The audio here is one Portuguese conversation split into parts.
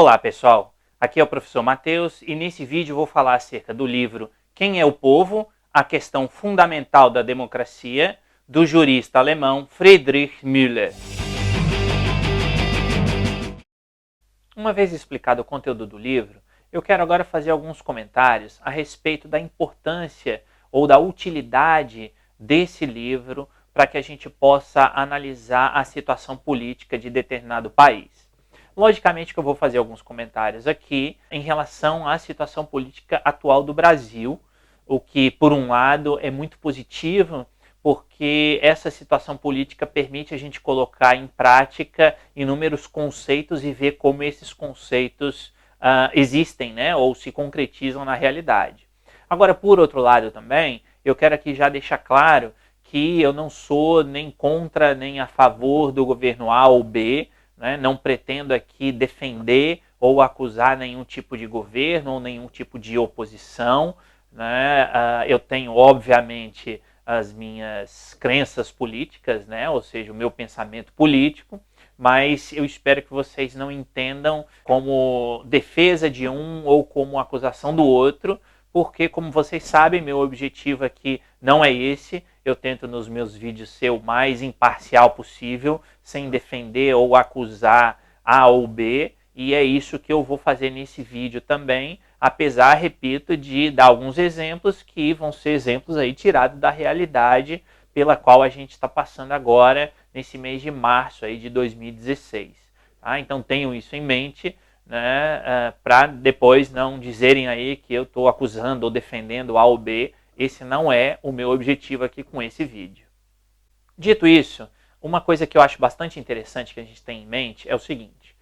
Olá pessoal, aqui é o professor Matheus e nesse vídeo vou falar acerca do livro Quem é o Povo? A questão fundamental da democracia, do jurista alemão Friedrich Müller. Uma vez explicado o conteúdo do livro, eu quero agora fazer alguns comentários a respeito da importância ou da utilidade desse livro para que a gente possa analisar a situação política de determinado país. Logicamente que eu vou fazer alguns comentários aqui em relação à situação política atual do Brasil, o que, por um lado, é muito positivo, porque essa situação política permite a gente colocar em prática inúmeros conceitos e ver como esses conceitos existem, né, ou se concretizam na realidade. Agora, por outro lado também, eu quero aqui já deixar claro que eu não sou nem contra nem a favor do governo A ou B, né? Não pretendo aqui defender ou acusar nenhum tipo de governo ou nenhum tipo de oposição, né? Eu tenho, obviamente, as minhas crenças políticas, né? Ou seja, o meu pensamento político, mas eu espero que vocês não entendam como defesa de um ou como acusação do outro, porque, como vocês sabem, meu objetivo aqui não é esse. Eu tento nos meus vídeos ser o mais imparcial possível, sem defender ou acusar A ou B, e é isso que eu vou fazer nesse vídeo também, apesar, repito, de dar alguns exemplos que vão ser exemplos aí tirados da realidade pela qual a gente está passando agora, nesse mês de março aí de 2016. Tá? Então tenham isso em mente, né, para depois não dizerem aí que eu estou acusando ou defendendo A ou B. Esse não é o meu objetivo aqui com esse vídeo. Dito isso, uma coisa que eu acho bastante interessante que a gente tem em mente é o seguinte: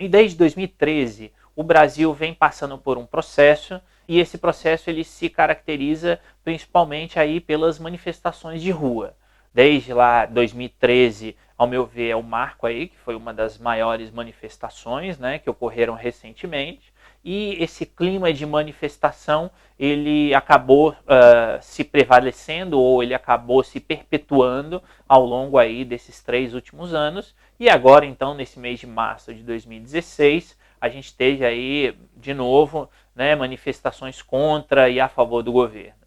desde 2013 o Brasil vem passando por um processo, e esse processo ele se caracteriza principalmente aí pelas manifestações de rua. Desde lá 2013, ao meu ver, é o marco aí, que foi uma das maiores manifestações, né, que ocorreram recentemente, e esse clima de manifestação ele acabou se prevalecendo, ou ele acabou se perpetuando ao longo aí desses 3 últimos anos, e agora então nesse mês de março de 2016 a gente teve aí de novo, né, manifestações contra e a favor do governo.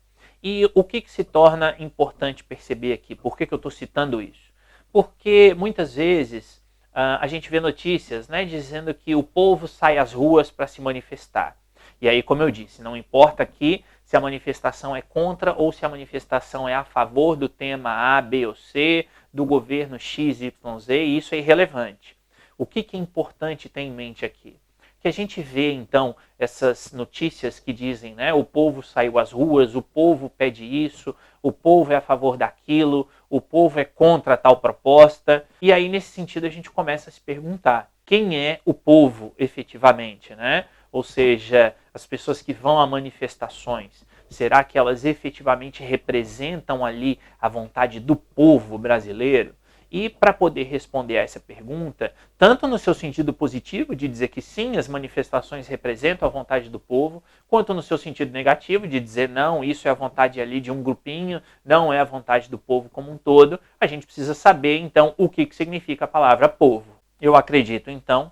E o que se torna importante perceber aqui? Por que eu estou citando isso? Porque muitas vezes a gente vê notícias, né, dizendo que o povo sai às ruas para se manifestar. E aí, como eu disse, não importa aqui se a manifestação é contra ou se a manifestação é a favor do tema A, B ou C, do governo X, Y, Z, e isso é irrelevante. O que é importante ter em mente aqui? Que a gente vê, então, essas notícias que dizem, né, o povo saiu às ruas, o povo pede isso, o povo é a favor daquilo, o povo é contra tal proposta. E aí, nesse sentido, a gente começa a se perguntar, quem é o povo efetivamente, né? Ou seja, as pessoas que vão a manifestações, será que elas efetivamente representam ali a vontade do povo brasileiro? E para poder responder a essa pergunta, tanto no seu sentido positivo, de dizer que sim, as manifestações representam a vontade do povo, quanto no seu sentido negativo, de dizer não, isso é a vontade ali de um grupinho, não é a vontade do povo como um todo, a gente precisa saber, então, o que significa a palavra povo. Eu acredito, então,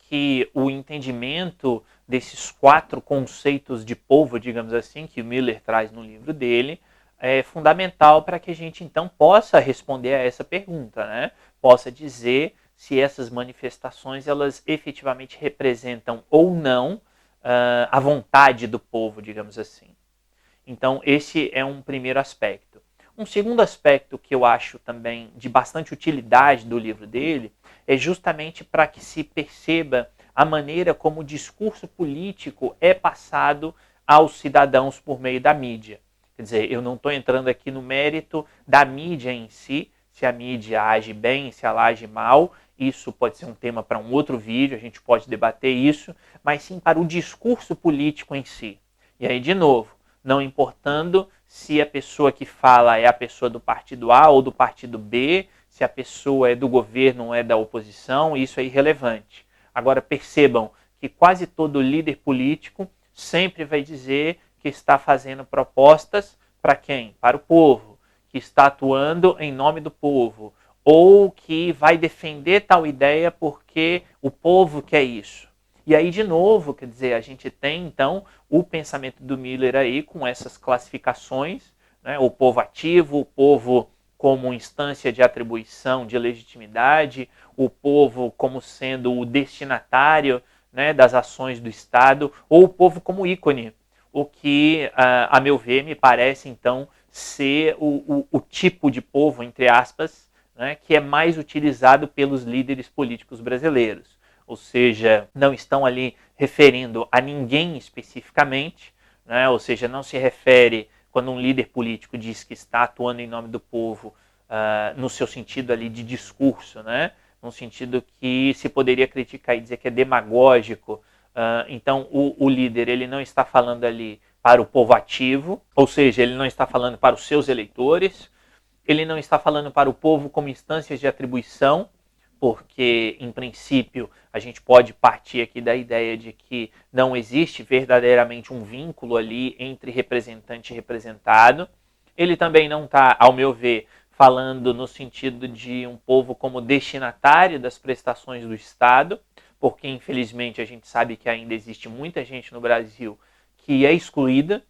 que o entendimento desses 4 conceitos de povo, digamos assim, que o Müller traz no livro dele, é fundamental para que a gente então possa responder a essa pergunta, né? Possa dizer se essas manifestações elas efetivamente representam ou não a vontade do povo, digamos assim. Então esse é um primeiro aspecto. Um segundo aspecto que eu acho também de bastante utilidade do livro dele é justamente para que se perceba a maneira como o discurso político é passado aos cidadãos por meio da mídia. Quer dizer, eu não estou entrando aqui no mérito da mídia em si, se a mídia age bem, se ela age mal, isso pode ser um tema para um outro vídeo, a gente pode debater isso, mas sim para o discurso político em si. E aí, de novo, não importando se a pessoa que fala é a pessoa do partido A ou do partido B, se a pessoa é do governo ou é da oposição, isso é irrelevante. Agora percebam que quase todo líder político sempre vai dizer que está fazendo propostas para quem? Para o povo, que está atuando em nome do povo, ou que vai defender tal ideia porque o povo quer isso. E aí, de novo, quer dizer, a gente tem, então, o pensamento do Miller aí com essas classificações, né? O povo ativo, o povo como instância de atribuição de legitimidade, o povo como sendo o destinatário, né, das ações do Estado, ou o povo como ícone, o que, a meu ver, me parece, então, ser o tipo de povo, entre aspas, né, que é mais utilizado pelos líderes políticos brasileiros. Ou seja, não estão ali referindo a ninguém especificamente, né, ou seja, não se refere quando um líder político diz que está atuando em nome do povo, no seu sentido ali de discurso, né? No sentido que se poderia criticar e dizer que é demagógico. Então, o líder ele não está falando ali para o povo ativo, ou seja, ele não está falando para os seus eleitores, ele não está falando para o povo como instâncias de atribuição, porque, em princípio, a gente pode partir aqui da ideia de que não existe verdadeiramente um vínculo ali entre representante e representado. Ele também não está, ao meu ver, falando no sentido de um povo como destinatário das prestações do Estado, porque, infelizmente, a gente sabe que ainda existe muita gente no Brasil que é excluída.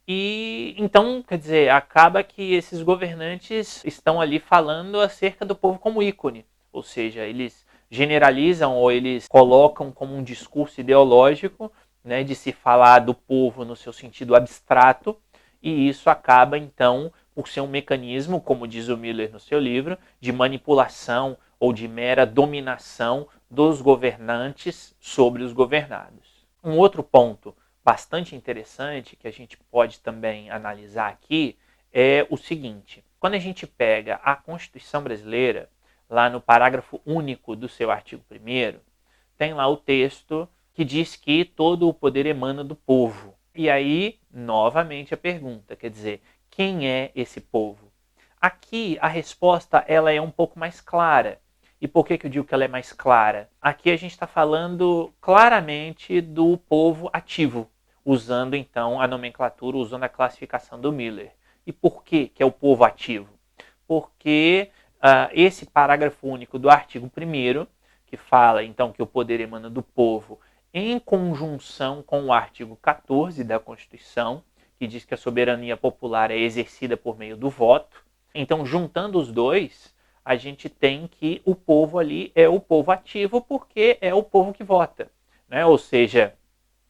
E então, quer dizer, acaba que esses governantes estão ali falando acerca do povo como ícone, ou seja, eles generalizam ou eles colocam como um discurso ideológico, né, de se falar do povo no seu sentido abstrato, e isso acaba então por ser um mecanismo, como diz o Miller no seu livro, de manipulação ou de mera dominação dos governantes sobre os governados. Um outro ponto bastante interessante que a gente pode também analisar aqui é o seguinte: quando a gente pega a Constituição brasileira, lá no parágrafo único do seu artigo 1º, tem lá o texto que diz que todo o poder emana do povo. E aí, novamente a pergunta, quer dizer, quem é esse povo? Aqui a resposta ela é um pouco mais clara. E por que eu digo que ela é mais clara? Aqui a gente está falando claramente do povo ativo, usando então a nomenclatura, usando a classificação do Miller. E por que é o povo ativo? Porque esse parágrafo único do artigo 1º, que fala então que o poder emana do povo, em conjunção com o artigo 14 da Constituição, que diz que a soberania popular é exercida por meio do voto. Então, juntando os dois, a gente tem que o povo ali é o povo ativo porque é o povo que vota, né? Ou seja,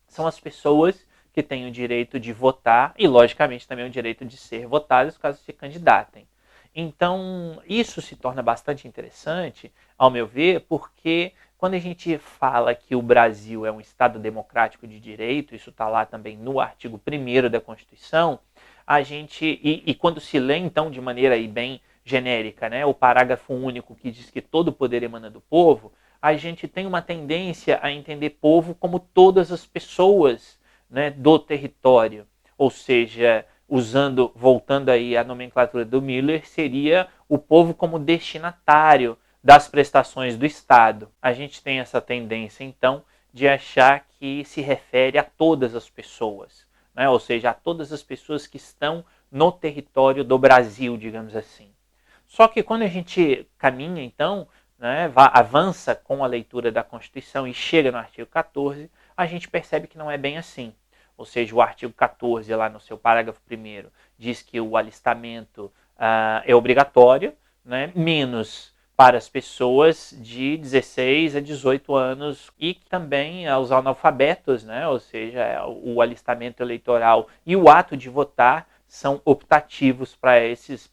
são as pessoas que têm o direito de votar e, logicamente, também o direito de ser votadas caso se candidatem. Então, isso se torna bastante interessante, ao meu ver, porque quando a gente fala que o Brasil é um Estado democrático de direito, isso está lá também no artigo 1º da Constituição, a gente, e quando se lê, então, de maneira aí bem genérica, né, o parágrafo único que diz que todo o poder emana do povo, a gente tem uma tendência a entender povo como todas as pessoas, né, do território, ou seja, voltando aí à nomenclatura do Miller, seria o povo como destinatário das prestações do Estado. A gente tem essa tendência, então, de achar que se refere a todas as pessoas, né? Ou seja, a todas as pessoas que estão no território do Brasil, digamos assim. Só que quando a gente caminha, então, né, avança com a leitura da Constituição e chega no artigo 14, a gente percebe que não é bem assim. Ou seja, o artigo 14, lá no seu parágrafo 1º, diz que o alistamento é obrigatório, né, menos para as pessoas de 16 a 18 anos e também aos analfabetos, né, ou seja, o alistamento eleitoral e o ato de votar são optativos para esses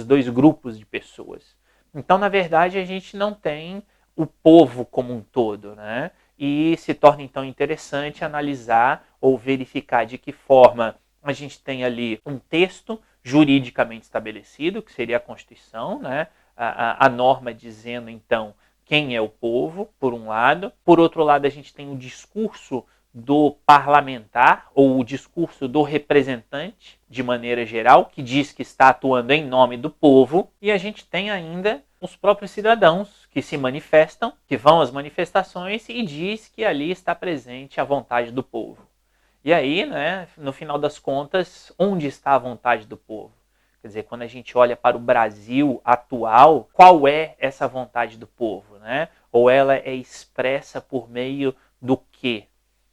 dois grupos de pessoas. Então, na verdade, a gente não tem o povo como um todo, né? E se torna então interessante analisar ou verificar de que forma a gente tem ali um texto juridicamente estabelecido, que seria a Constituição, né? A norma dizendo então quem é o povo, por um lado. Por outro lado, a gente tem o discurso do parlamentar ou o discurso do representante, de maneira geral, que diz que está atuando em nome do povo. E a gente tem ainda os próprios cidadãos que se manifestam, que vão às manifestações e diz que ali está presente a vontade do povo. E aí, né, no final das contas, onde está a vontade do povo? Quer dizer, quando a gente olha para o Brasil atual, qual é essa vontade do povo, né? ou ela é expressa por meio do quê?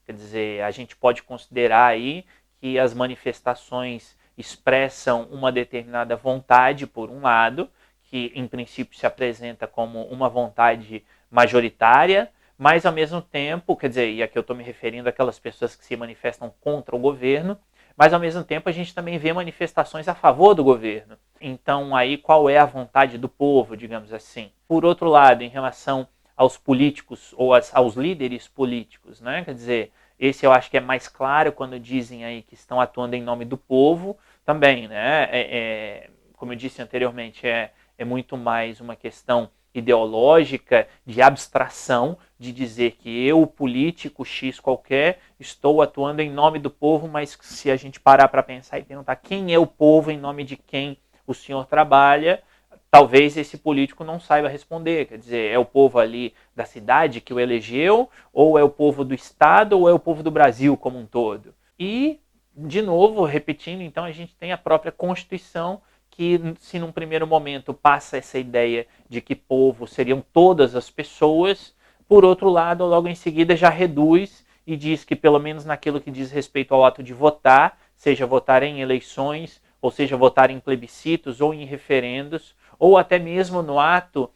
Quer dizer, a gente pode considerar aí que as manifestações expressam uma determinada vontade, por um lado, que em princípio se apresenta como uma vontade majoritária, mas ao mesmo tempo, quer dizer, e aqui eu estou me referindo àquelas pessoas que se manifestam contra o governo, mas ao mesmo tempo a gente também vê manifestações a favor do governo. Então aí qual é a vontade do povo, digamos assim? Por outro lado, em relação aos políticos ou aos líderes políticos, né? Quer dizer, esse eu acho que é mais claro quando dizem aí que estão atuando em nome do povo também, né? Como eu disse anteriormente, é muito mais uma questão ideológica, de abstração, de dizer que eu, político X qualquer, estou atuando em nome do povo, mas se a gente parar para pensar e perguntar quem é o povo, em nome de quem o senhor trabalha, talvez esse político não saiba responder. Quer dizer, é o povo ali da cidade que o elegeu, ou é o povo do estado, ou é o povo do Brasil como um todo. E, de novo, repetindo, então a gente tem a própria Constituição, que se num primeiro momento passa essa ideia de que povo seriam todas as pessoas, por outro lado, logo em seguida já reduz e diz que pelo menos naquilo que diz respeito ao ato de votar, seja votar em eleições, ou seja, votar em plebiscitos ou em referendos, ou até mesmo no ato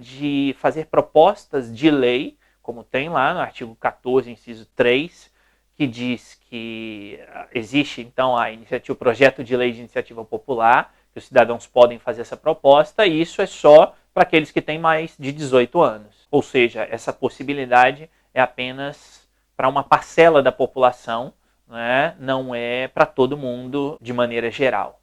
de fazer propostas de lei, como tem lá no artigo 14, inciso 3, que diz que existe então o projeto de lei de iniciativa popular, que os cidadãos podem fazer essa proposta, e isso é só para aqueles que têm mais de 18 anos. Ou seja, essa possibilidade é apenas para uma parcela da população, né? Não é para todo mundo de maneira geral.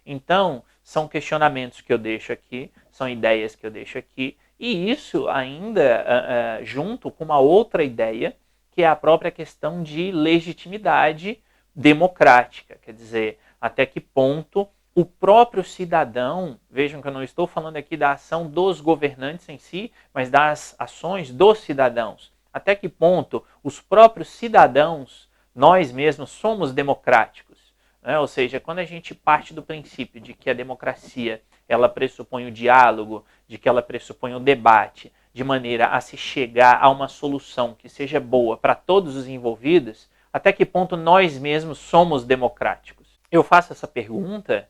Então, são questionamentos que eu deixo aqui, são ideias que eu deixo aqui, e isso ainda junto com uma outra ideia, que é a própria questão de legitimidade democrática. Quer dizer, até que ponto o próprio cidadão, vejam que eu não estou falando aqui da ação dos governantes em si, mas das ações dos cidadãos. Até que ponto os próprios cidadãos, nós mesmos, somos democráticos. Né? Ou seja, quando a gente parte do princípio de que a democracia ela pressupõe o diálogo, de que ela pressupõe o debate, de maneira a se chegar a uma solução que seja boa para todos os envolvidos, até que ponto nós mesmos somos democráticos? Eu faço essa pergunta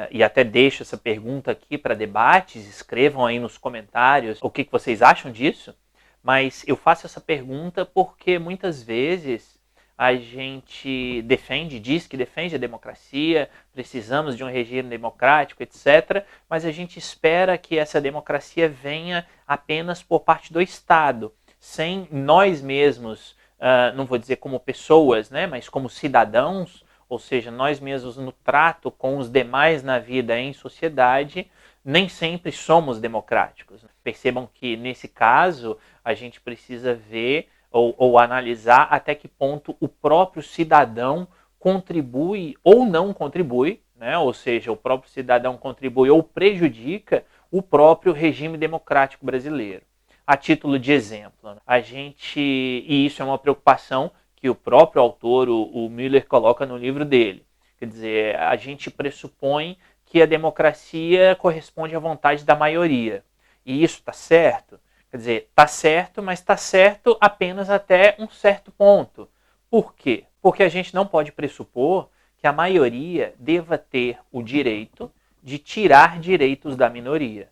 e até deixo essa pergunta aqui para debates, escrevam aí nos comentários o que vocês acham disso, mas eu faço essa pergunta porque muitas vezes a gente diz que defende a democracia, precisamos de um regime democrático, etc., mas a gente espera que essa democracia venha apenas por parte do Estado, sem nós mesmos, não vou dizer como pessoas, né, mas como cidadãos, ou seja, nós mesmos no trato com os demais na vida em sociedade, nem sempre somos democráticos. Percebam que, nesse caso, a gente precisa ver ou analisar até que ponto o próprio cidadão contribui ou não contribui, né? Ou seja, o próprio cidadão contribui ou prejudica o próprio regime democrático brasileiro. A título de exemplo, e isso é uma preocupação que o próprio autor, o Miller, coloca no livro dele. Quer dizer, a gente pressupõe que a democracia corresponde à vontade da maioria. E isso está certo? Quer dizer, está certo, mas está certo apenas até um certo ponto. Por quê? Porque a gente não pode pressupor que a maioria deva ter o direito de tirar direitos da minoria.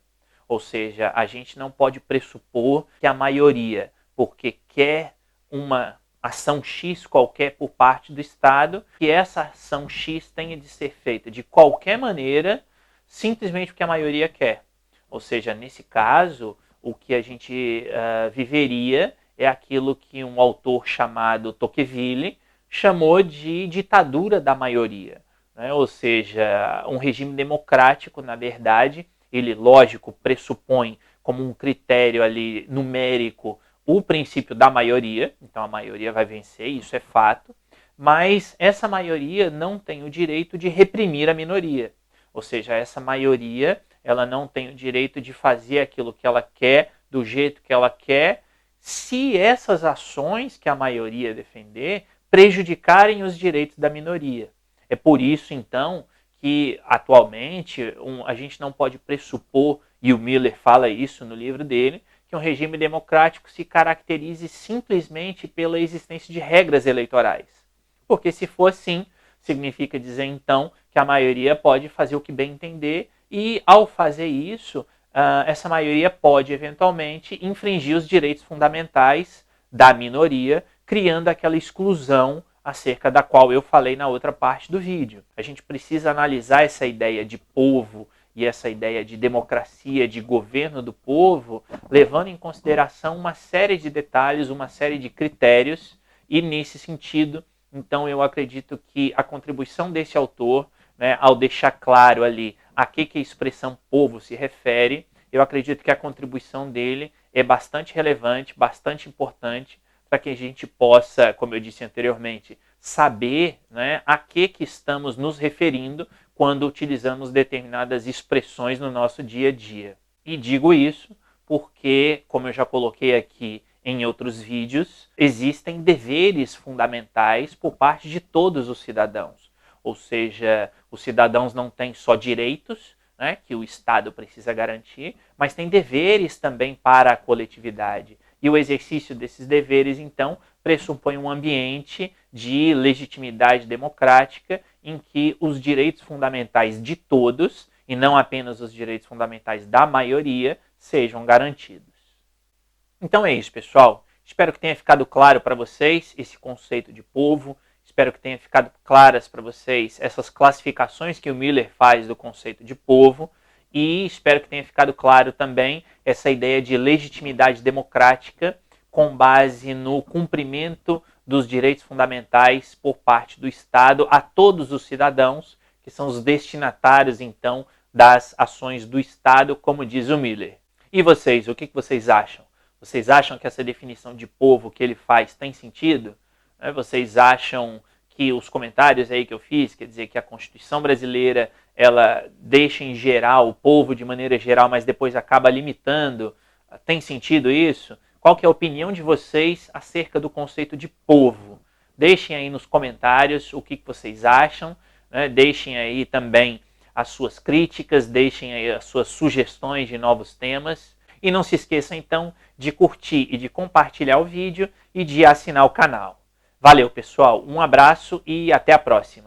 Ou seja, a gente não pode pressupor que a maioria, porque quer uma ação X qualquer por parte do Estado, que essa ação X tenha de ser feita de qualquer maneira, simplesmente porque a maioria quer. Ou seja, nesse caso, o que a gente viveria é aquilo que um autor chamado Tocqueville chamou de ditadura da maioria. Né? Ou seja, um regime democrático, na verdade, ele, lógico, pressupõe como um critério ali numérico o princípio da maioria, então a maioria vai vencer, isso é fato, mas essa maioria não tem o direito de reprimir a minoria. Ou seja, essa maioria ela não tem o direito de fazer aquilo que ela quer, do jeito que ela quer, se essas ações que a maioria defender prejudicarem os direitos da minoria. É por isso, então, que atualmente a gente não pode pressupor, e o Miller fala isso no livro dele, que um regime democrático se caracterize simplesmente pela existência de regras eleitorais. Porque se for assim, significa dizer então que a maioria pode fazer o que bem entender e, ao fazer isso, essa maioria pode eventualmente infringir os direitos fundamentais da minoria, criando aquela exclusão acerca da qual eu falei na outra parte do vídeo. A gente precisa analisar essa ideia de povo e essa ideia de democracia, de governo do povo, levando em consideração uma série de detalhes, uma série de critérios, e nesse sentido, então eu acredito que a contribuição desse autor, né, ao deixar claro ali a que a expressão povo se refere, eu acredito que a contribuição dele é bastante relevante, bastante importante, para que a gente possa, como eu disse anteriormente, saber, né, a que estamos nos referindo quando utilizamos determinadas expressões no nosso dia a dia. E digo isso porque, como eu já coloquei aqui em outros vídeos, existem deveres fundamentais por parte de todos os cidadãos. Ou seja, os cidadãos não têm só direitos, né, que o Estado precisa garantir, mas tem deveres também para a coletividade. E o exercício desses deveres, então, pressupõe um ambiente de legitimidade democrática em que os direitos fundamentais de todos, e não apenas os direitos fundamentais da maioria, sejam garantidos. Então é isso, pessoal. Espero que tenha ficado claro para vocês esse conceito de povo. Espero que tenha ficado claras para vocês essas classificações que o Miller faz do conceito de povo. E espero que tenha ficado claro também essa ideia de legitimidade democrática com base no cumprimento dos direitos fundamentais por parte do Estado a todos os cidadãos, que são os destinatários, então, das ações do Estado, como diz o Miller. E vocês, o que vocês acham? Vocês acham que essa definição de povo que ele faz tem sentido? Vocês acham que os comentários aí que eu fiz, quer dizer que a Constituição brasileira, ela deixa em geral o povo de maneira geral, mas depois acaba limitando, tem sentido isso? Qual que é a opinião de vocês acerca do conceito de povo? Deixem aí nos comentários o que vocês acham, né? Deixem aí também as suas críticas, deixem aí as suas sugestões de novos temas. E não se esqueçam então de curtir e de compartilhar o vídeo e de assinar o canal. Valeu, pessoal, um abraço e até a próxima.